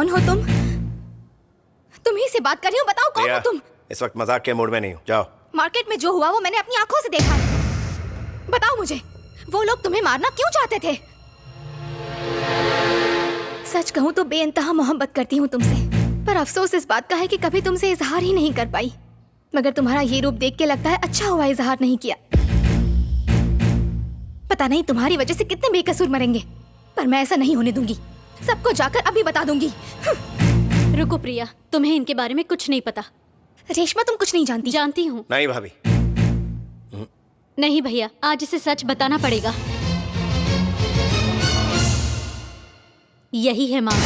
कौन हो तुम? तुम्ही से बात कर रही हूँ, बताओ कौन हो तुम? इस वक्त मजाक के मूड में नहीं हूँ, जाओ। मार्केट में जो हुआ वो मैंने अपनी आंखों से देखा। बताओ मुझे, वो लोग तुम्हें मारना क्यों चाहते थे? सच कहूँ तो बेइंतहा मोहब्बत करती हूँ तुमसे, पर अफसोस इस बात का है कि कभी तुमसे इजहार ही नहीं कर पाई। मगर तुम्हारा ये रूप देख के लगता है अच्छा हुआ इजहार नहीं किया। पता नहीं तुम्हारी वजह से कितने बेकसूर मरेंगे, पर मैं ऐसा नहीं होने दूंगी। सबको जाकर अभी बता दूंगी। रुको प्रिया, तुम्हें इनके बारे में कुछ नहीं पता। रेशमा तुम कुछ नहीं जानती। जानती हूँ। नहीं भाभी। नहीं भैया, आज इसे सच बताना पड़ेगा। यही है माँ।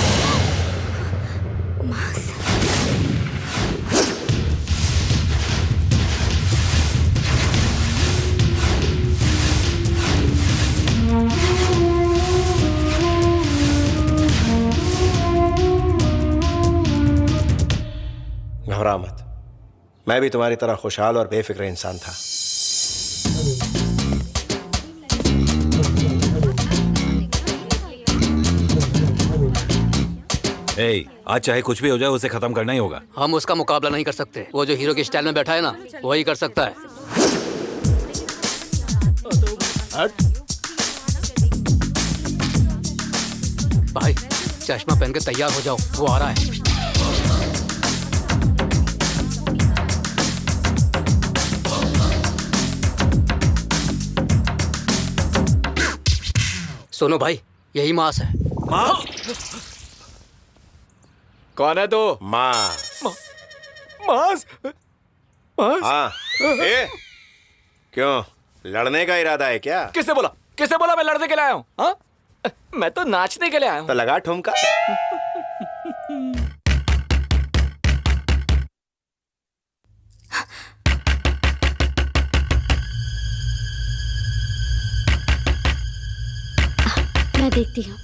घबरा मत, मैं भी तुम्हारी तरह खुशहाल और बेफिक्र इंसान था। आज चाहे कुछ भी हो जाए उसे खत्म करना ही होगा। हम उसका मुकाबला नहीं कर सकते। वो जो हीरो के स्टाइल में बैठा है ना, वही कर सकता है। भाई चश्मा पहन के तैयार हो जाओ, वो आ रहा है। सुनो भाई, यही मांस है। कौन है तो? मांस। मांस? मांस? हाँ। क्यों, लड़ने का इरादा है क्या? किसने बोला? किसने बोला मैं लड़ने के लिए आया हूँ? हाँ? मैं तो नाचने के लिए आया हूँ। तो लगा ठुमका। मैं देखती हूँ।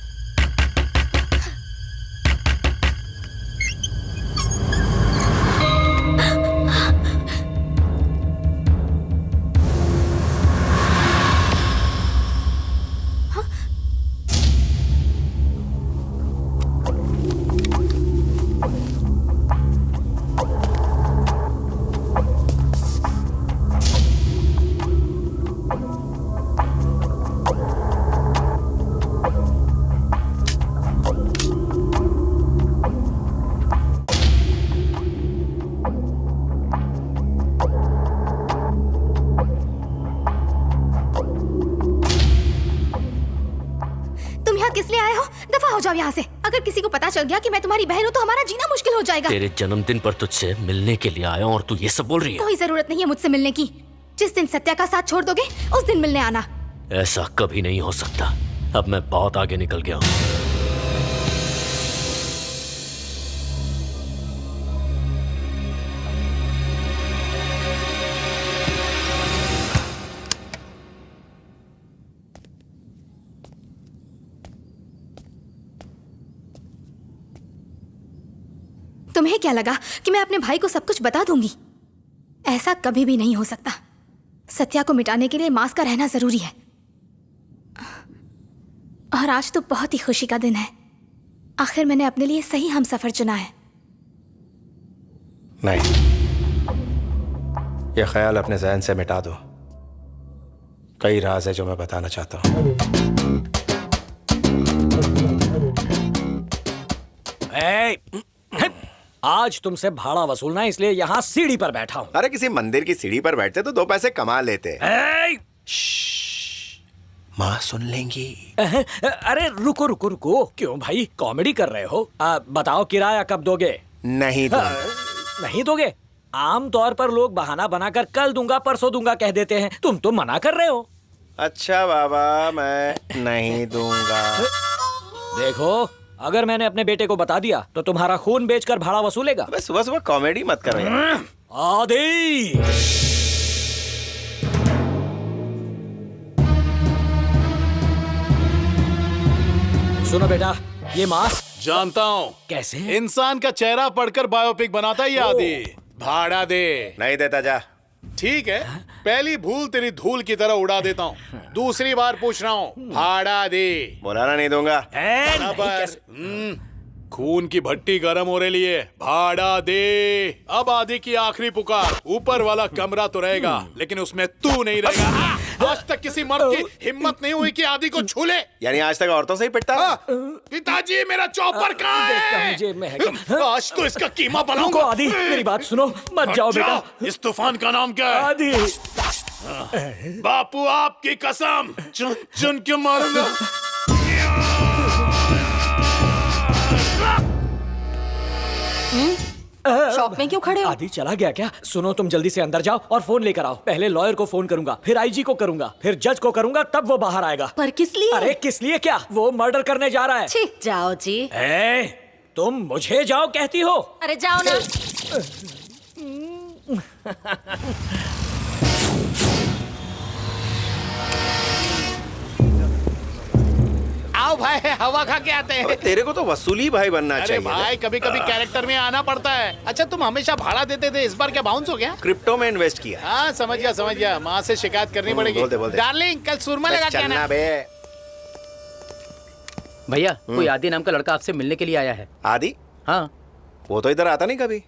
किस लिए आए हो? दफा हो जाओ यहाँ से। अगर किसी को पता चल गया कि मैं तुम्हारी बहन हूँ तो हमारा जीना मुश्किल हो जाएगा। तेरे जन्मदिन पर तुझसे मिलने के लिए आया हूँ और तू ये सब बोल रही है? कोई जरूरत नहीं है मुझसे मिलने की। जिस दिन सत्या का साथ छोड़ दोगे उस दिन मिलने आना। ऐसा कभी नहीं हो सकता। अब मैं बहुत आगे निकल गया हूँ। तुम्हें क्या लगा कि मैं अपने भाई को सब कुछ बता दूंगी? ऐसा कभी भी नहीं हो सकता। सत्या को मिटाने के लिए मांस का रहना जरूरी है। और आज तो बहुत ही खुशी का दिन है। आखिर मैंने अपने लिए सही हमसफर चुना है। नहीं, यह ख्याल अपने ज़हन से मिटा दो। कई राज है जो मैं बताना चाहता हूँ। आज तुमसे भाड़ा वसूलना है, इसलिए यहाँ सीढ़ी पर बैठा हूँ। अरे किसी मंदिर की सीढ़ी पर बैठते तो 2 पैसे कमा लेते। माँ सुन लेंगी। अरे रुको रुको रुको, क्यों भाई कॉमेडी कर रहे हो? बताओ किराया कब दोगे? नहीं दूंगा। नहीं दोगे? आमतौर पर लोग बहाना बनाकर कल दूंगा परसों दूंगा कह देते हैं। तुम तो मना कर रहे हो। अच्छा बाबा, मैं नहीं दूंगा। देखो, अगर मैंने अपने बेटे को बता दिया तो तुम्हारा खून बेचकर भाड़ा वसूलेगा। अबे सुबह सुबह कॉमेडी मत करो यार। आदि सुनो बेटा, ये मास्क जानता हूँ। कैसे? इंसान का चेहरा पढ़कर बायोपिक बनाता है आदि। भाड़ा दे। नहीं देता, जा। ठीक है, पहली भूल तेरी धूल की तरह उड़ा देता हूँ। दूसरी बार पूछ रहा हूँ, भाड़ा दे। बोला ना नहीं दूंगा। खून की भट्टी गर्म हो रही है, भाड़ा दे। अब आदि की आखिरी पुकार। ऊपर वाला कमरा तो रहेगा, लेकिन उसमें तू नहीं रहेगा। आज तक किसी मर्द की हिम्मत नहीं हुई कि आदि को छू ले। यानी आज तक औरतों से ही पिटता? पिताजी, मेरा चौपर कहाँ देखता है? मुझे मैं है। आज तो इसका कीमा रुको बनाऊंगा। आदि, मेरी बात सुनो, मत जाओ बेटा। इस तूफान का नाम क्या है? आदि, बापू, आपकी कसम, चुन चुन के मारूंगा। शॉप में क्यों खड़े हो? आदि चला गया क्या? सुनो, तुम जल्दी से अंदर जाओ और फोन लेकर आओ। पहले लॉयर को फोन करूंगा, फिर आईजी को करूंगा, फिर जज को करूंगा, तब वो बाहर आएगा। पर किस लिए? अरे किस लिए क्या, वो मर्डर करने जा रहा है। छी, जाओ जी। ए, तुम मुझे जाओ कहती हो? अरे जाओ ना। आओ भाई, हवा खा के आते हैं। तेरे को तो वसूली भाई बनना अरे चाहिए। भाई, कभी कभी कैरेक्टर में आना पड़ता है। अच्छा, तुम हमेशा भाड़ा देते थे, इस बार क्या बाउंस हो गया? क्रिप्टो में इन्वेस्ट किया। हाँ, समझ गया। माँ से शिकायत करनी पड़ेगी। बोल दे। डार्लिंग, कल सुरमा लगा के चलना आना। बे। भैया, कोई आदि नाम का लड़का आपसे मिलने के लिए आया है। आदि? हाँ। वो तो इधर आता नहीं कभी।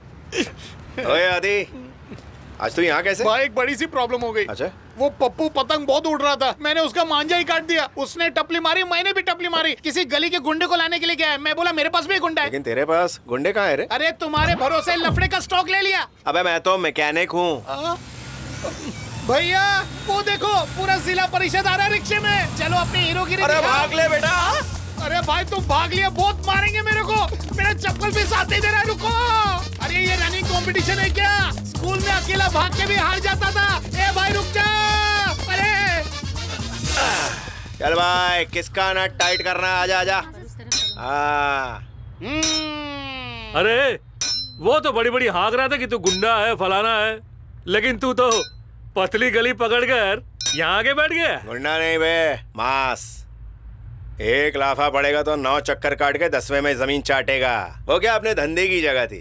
ओए आदि, आज तू यहाँ कैसे? भाई, एक बड़ी सी प्रॉब्लम हो गई। अच्छा? वो पप्पू पतंग बहुत उड़ रहा था, मैंने उसका मांझा ही काट दिया। उसने टपली मारी, मैंने भी टपली मारी। किसी गली के गुंडे को लाने के लिए गया है। मैं बोला मेरे पास भी एक गुंडा है। लेकिन तेरे पास गुंडे कहाँ है रे? अरे तुम्हारे भरोसे लफड़े का स्टॉक ले लिया। अबे मैं तो मैकेनिक हूँ। भैया, वो देखो, पूरा जिला परिषद आ रहा है रिक्शे में। चलो अपनी हीरोगिरी अरे दिखाओ। भाग ले बेटा। अरे भाई, तुम भाग लिया, बहुत मारेंगे मेरे को। मेरा चप्पल भी साथ नहीं दे रहा है, रुको। अरे ये रनिंग कंपटीशन है क्या? स्कूल में अकेला भाग के भी हार जाता था। ए भाई, रुक जा। अरे चल भाई, किसका नट टाइट करना है? आजा। अरे वो तो बड़ी बड़ी हाँक रहा था कि तू गुंडा है, फलाना है, लेकिन तू तो पतली गली पकड़कर यहाँ आके बैठ गया। गुंडा नहीं बे, मांस। एक लाफा पड़ेगा तो 9 चक्कर काट के 10वें में जमीन चाटेगा। वो क्या अपने धंधे की जगह थी,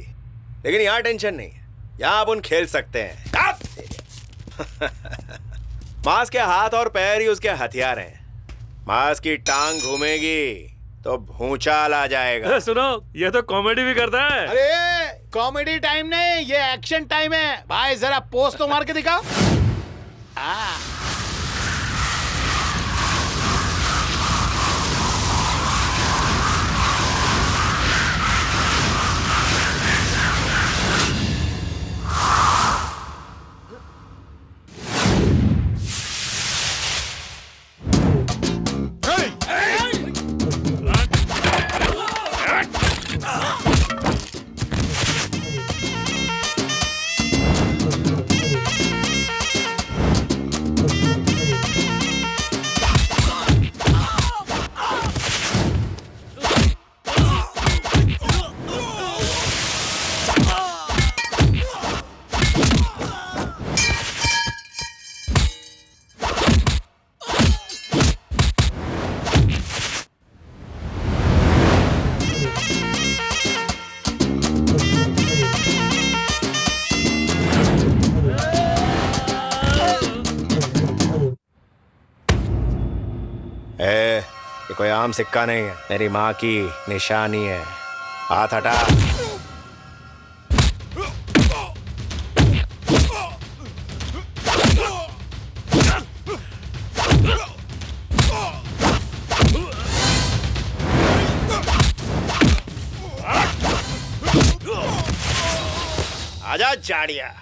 लेकिन यहाँ टेंशन नहीं, यहाँ अपन खेल सकते हैं। मांस के हाथ और पैर ही उसके हथियार हैं। मांस की टांग घूमेगी तो भूचाल आ जाएगा। सुनो, ये तो कॉमेडी भी करता है। अरे कॉमेडी टाइम नहीं, ये एक्शन टाइम है। भाई जरा पोस्ट तो मार के दिखाओ। ये कोई आम सिक्का नहीं है, मेरी माँ की निशानी है। हाथ हटा। आजा जाड़िया।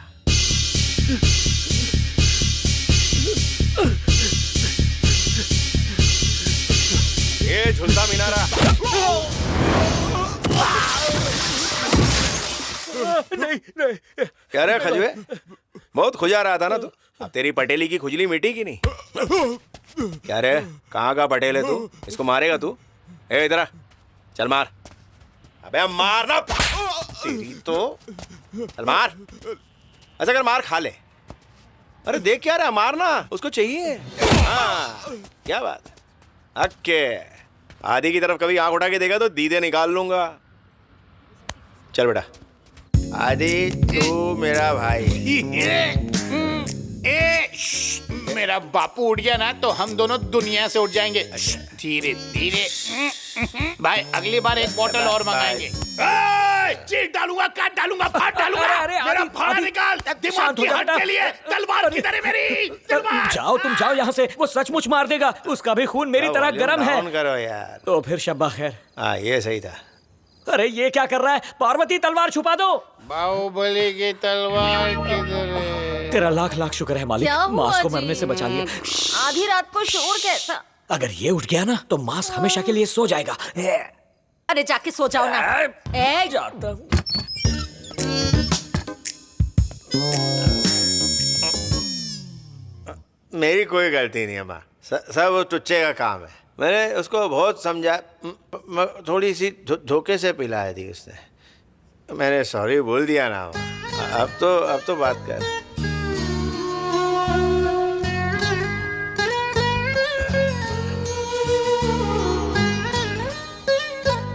ये झुलता मीनारा। नहीं। क्या रे खजुए, बहुत खुजा रहा था ना तू। अब तेरी पटेली की खुजली मिटी की नहीं? क्या रे, कहाँ का पटेल है तू? इसको मारेगा तू? ए इधर आ, चल मार। अबे मारना तेरी तो। चल मार, ऐसा कर, मार खा ले। अरे देख क्या रहा, मारना उसको चाहिए। हाँ, क्या बात है। अक्के, आदि की तरफ कभी आंख उठा के देखा तो दीदे निकाल लूंगा। चल बेटा। आदि तू मेरा भाई। मेरा बापू उठ गया ना तो हम दोनों दुनिया से उठ जाएंगे धीरे धीरे। भाई अगली बार एक बोतल और मंगाएंगे। चीट डालूंगा, काट डालूंगा, फाड़ डालूंगा। मेरा फाड़ा निकाल, दिमाग की हट के लिए तलवार किधर है मेरी? तलवार। जाओ तुम जाओ यहाँ से, वो सचमुच मार देगा, उसका भी खून मेरी तरह गर्म है। डाउन करो यार। तो फिर शब्बा खैर। हाँ ये सही था। अरे ये क्या कर रहा है? पार्वती तलवार छुपा दो। बाहुबली की तलवार किधर है? तेरा लाख लाख शुक्र है मालिक, क्या हुआ मास को जी? मरने से बचा लिया। आधी रात को शोर कैसा? अगर ये उठ गया ना तो मास हमेशा के लिए सो जाएगा। अरे जाके सो जाओ ना। ए जाता हूँ। मेरी कोई गलती नहीं है माँ, सब वो टुच्चे का काम है। मैंने उसको बहुत समझा, थोड़ी सी धोखे से पिलाया थी उसने। मैंने सॉरी बोल दिया ना माँ। अब तो बात कर।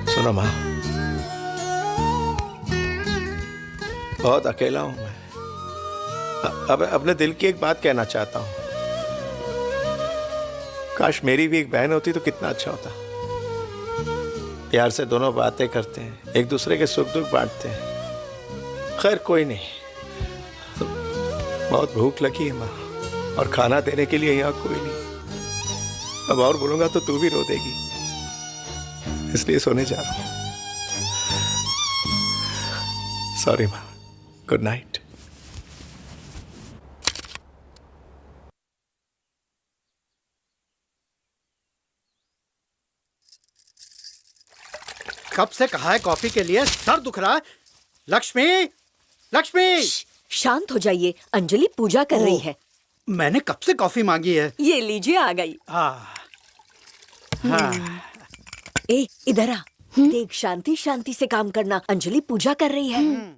सुनो माँ, बहुत अकेला हूं मैं। अब अपने दिल की एक बात कहना चाहता हूं। काश मेरी भी एक बहन होती तो कितना अच्छा होता। प्यार से दोनों बातें करते हैं, एक दूसरे के सुख दुख बांटते हैं। खैर कोई नहीं, बहुत भूख लगी है माँ, और खाना देने के लिए यहाँ कोई नहीं। अब और बोलूंगा तो तू भी रो देगी, इसलिए सोने जा रहा हूँ। सॉरी माँ, गुड नाइट। कब से कहा है कॉफी के लिए, सर दुख रहा है। लक्ष्मी, लक्ष्मी। शांत हो जाइए, अंजलि पूजा कर रही है। मैंने कब से कॉफी मांगी है। ये लीजिए, आ गई। हाँ हाँ। ए इधर आ, देख शांति शांति से काम करना, अंजलि पूजा कर रही है।